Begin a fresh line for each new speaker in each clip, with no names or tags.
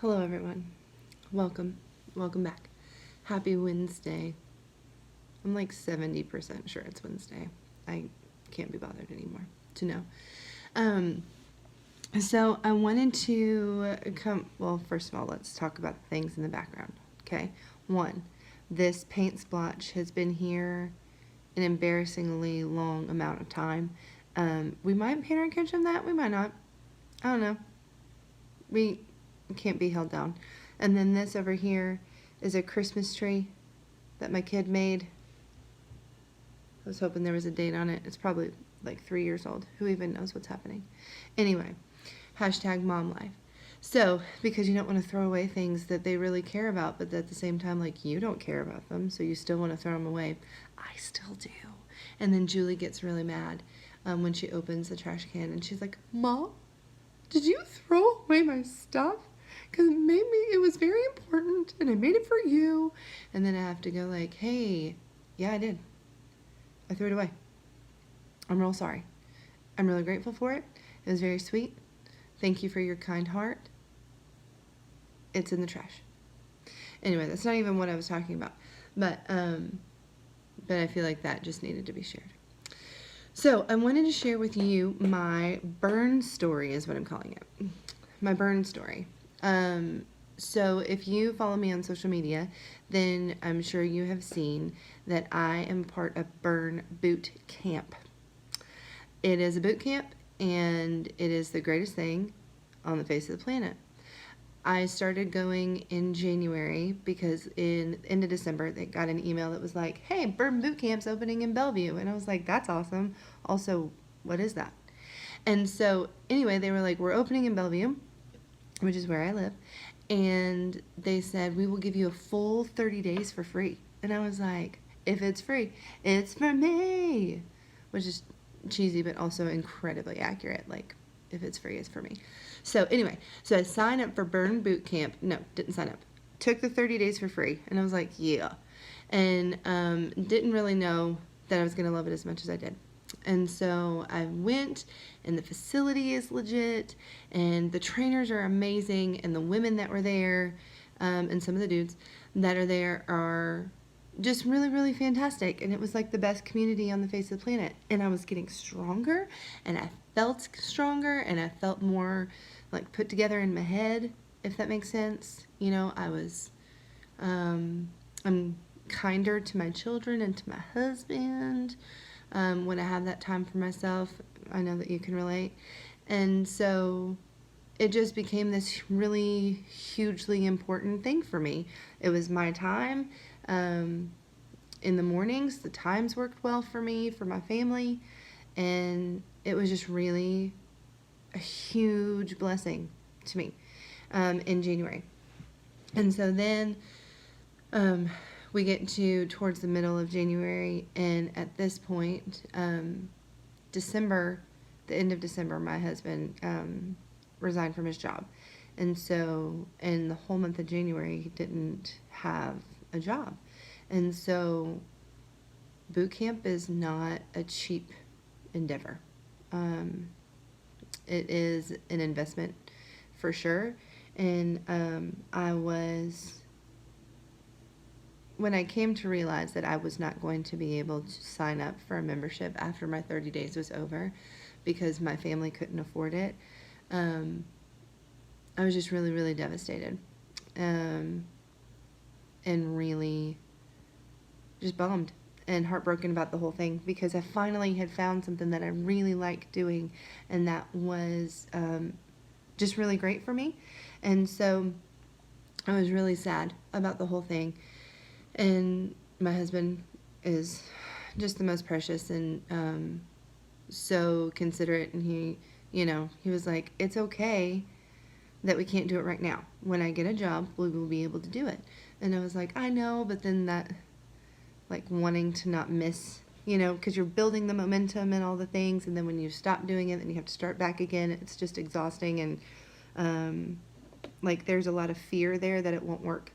Hello, everyone. Welcome. Welcome back. Happy Wednesday. I'm like 70% sure it's Wednesday. I can't be bothered anymore to know. Um, so I wanted to well, first of all, let's talk about the things in the background. Okay. One, this paint splotch has been here an embarrassingly long amount of time. We might pay our attention to that. We might not. I don't know. We can't be held down. And then this over here is a Christmas tree that my kid made. I was hoping there was a date on it. It's probably like 3 years old. Who even knows what's happening? Anyway, hashtag mom life. So, because you don't want to throw away things that they really care about, but at the same time, like, you don't care about them, so you still want to throw them away. I still do. And then Julie gets really mad when she opens the trash can, and she's like, Mom, did you throw away my stuff? Because it was very important, and I made it for you. And then I have to go like, hey, yeah, I did. I threw it away. I'm real sorry. I'm really grateful for it. It was very sweet. Thank you for your kind heart. It's in the trash. Anyway, that's not even what I was talking about. But I feel like that just needed to be shared. So I wanted to share with you my burn story is what I'm calling it. My burn story. So if you follow me on social media, then I'm sure you have seen that I am part of Burn Boot Camp. It is a boot camp, and it is the greatest thing on the face of the planet. I started going in January because in end of December they got an email that was like, hey, Burn Boot Camp's opening in Bellevue. And I was like, that's awesome. Also, what is that? And so anyway, they were like, we're opening in Bellevue, which is where I live. And they said, we will give you a full 30 days for free. And I was like, if it's free, it's for me. Which is cheesy, but also incredibly accurate. Like, if it's free, it's for me. So anyway, so I signed up for Burn Boot Camp. No, didn't sign up. Took the 30 days for free. And I was like, yeah. And didn't really know that I was going to love it as much as I did. And so I went, and the facility is legit, and the trainers are amazing, and the women that were there, and some of the dudes that are there are just really, really fantastic. And it was like the best community on the face of the planet. And I was getting stronger, and I felt stronger, and I felt more like put together in my head, if that makes sense. You know, I'm kinder to my children and to my husband. When I have that time for myself, I know that you can relate. And so it just became this really hugely important thing for me. It was my time. In the mornings, the times worked well for me, for my family, and it was just really a huge blessing to me in January. And so then we get to towards the middle of January, and at this point, December, the end of December, my husband resigned from his job. And so in the whole month of January, he didn't have a job. And so boot camp is not a cheap endeavor. It is an investment for sure. And when I came to realize that I was not going to be able to sign up for a membership after my 30 days was over because my family couldn't afford it, I was just really, really devastated, and really just bummed and heartbroken about the whole thing because I finally had found something that I really liked doing, and that was just really great for me. And so I was really sad about the whole thing. And my husband is just the most precious and so considerate. And he was like, it's okay that we can't do it right now. When I get a job, we will be able to do it. And I was like, I know, but then that, like, wanting to not miss, because you're building the momentum and all the things. And then when you stop doing it, then you have to start back again. It's just exhausting. And, like, there's a lot of fear there that it won't work.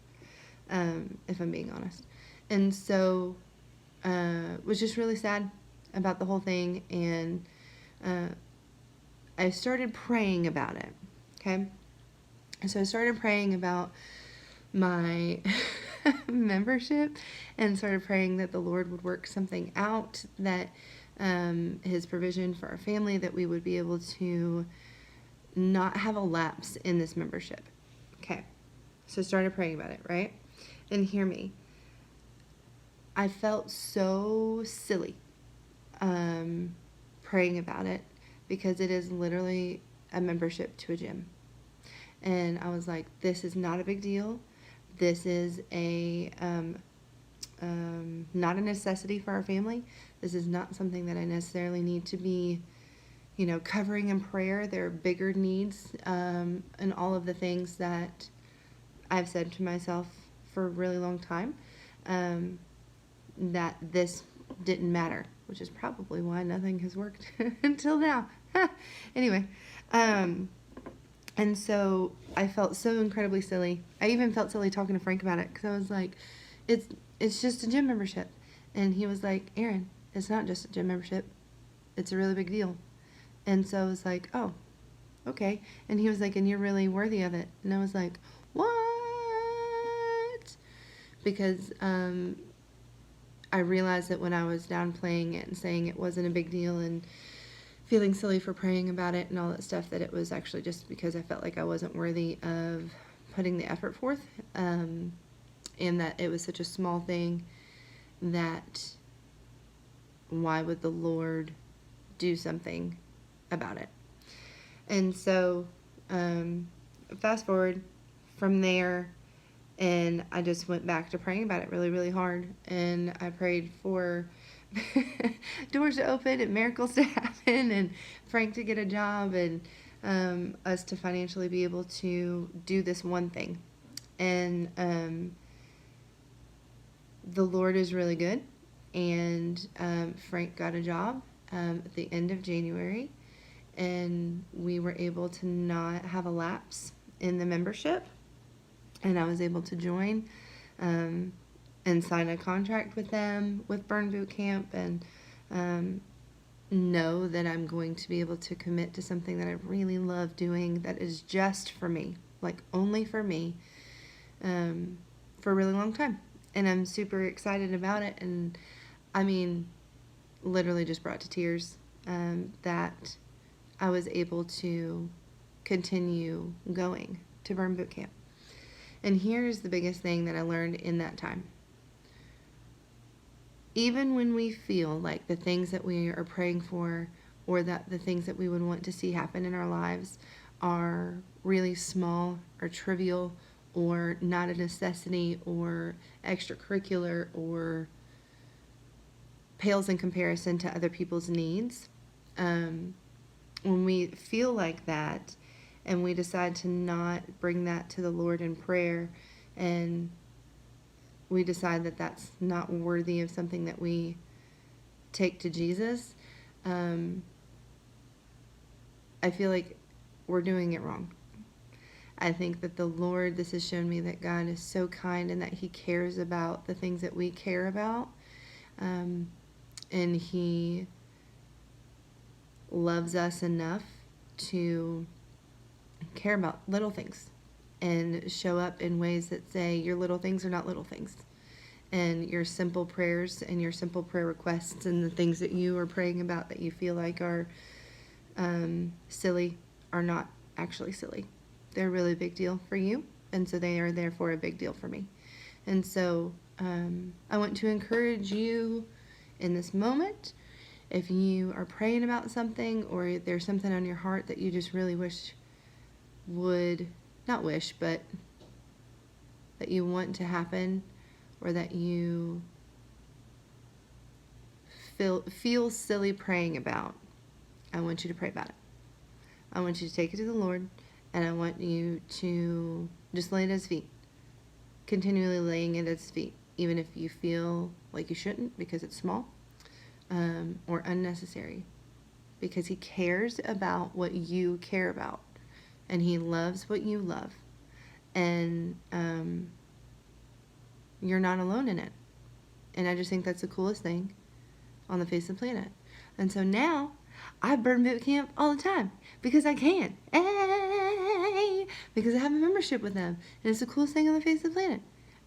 If I'm being honest. And so was just really sad about the whole thing, and I started praying about it, okay? And so I started praying about my membership and started praying that the Lord would work something out, that his provision for our family, that we would be able to not have a lapse in this membership. Okay. So I started praying about it, right? And hear me. I felt so silly praying about it because it is literally a membership to a gym. And I was like, this is not a big deal. This is not a necessity for our family. This is not something that I necessarily need to be, covering in prayer. There are bigger needs, and all of the things that I've said to myself for a really long time, that this didn't matter, which is probably why nothing has worked until now. Anyway, and so I felt so incredibly silly. I even felt silly talking to Frank about it, because I was like, it's just a gym membership. And he was like, Erin, it's not just a gym membership. It's a really big deal. And so I was like, oh, okay. And he was like, and you're really worthy of it. And I was like, what? Because I realized that when I was downplaying it and saying it wasn't a big deal and feeling silly for praying about it and all that stuff, that it was actually just because I felt like I wasn't worthy of putting the effort forth, and that it was such a small thing that why would the Lord do something about it? And so fast forward from there, and I just went back to praying about it really, really hard. And I prayed for doors to open and miracles to happen and Frank to get a job and us to financially be able to do this one thing. And the Lord is really good. And Frank got a job at the end of January. And we were able to not have a lapse in the membership. And I was able to join and sign a contract with them, with Burn Boot Camp, and know that I'm going to be able to commit to something that I really love doing, that is just for me, like only for me, for a really long time. And I'm super excited about it. And I mean, literally just brought to tears that I was able to continue going to Burn Boot Camp. And here's the biggest thing that I learned in that time. Even when we feel like the things that we are praying for, or that the things that we would want to see happen in our lives, are really small or trivial or not a necessity or extracurricular or pales in comparison to other people's needs, when we feel like that and we decide to not bring that to the Lord in prayer, and we decide that that's not worthy of something that we take to Jesus, I feel like we're doing it wrong. I think that the Lord, this has shown me that God is so kind and that He cares about the things that we care about. And He loves us enough to care about little things and show up in ways that say your little things are not little things. And your simple prayers and your simple prayer requests and the things that you are praying about that you feel like are silly are not actually silly. They're a really big deal for you, and so they are therefore a big deal for me. And so I want to encourage you in this moment, if you are praying about something or there's something on your heart that you just really wish would, not wish, but that you want to happen, or that you feel silly praying about, I want you to pray about it. I want you to take it to the Lord, and I want you to just lay it at His feet. Continually laying it at His feet, even if you feel like you shouldn't because it's small, or unnecessary, because He cares about what you care about, and He loves what you love, and you're not alone in it. And I just think that's the coolest thing on the face of the planet. And so now I burn boot camp all the time because I can. Hey! Because I have a membership with them. And it's the coolest thing on the face of the planet.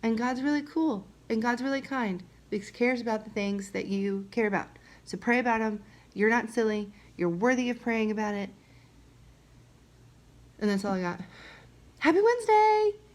And God's really cool. And God's really kind because he cares about the things that you care about. So pray about them. You're not silly. You're worthy of praying about it. And that's all I got. Happy Wednesday!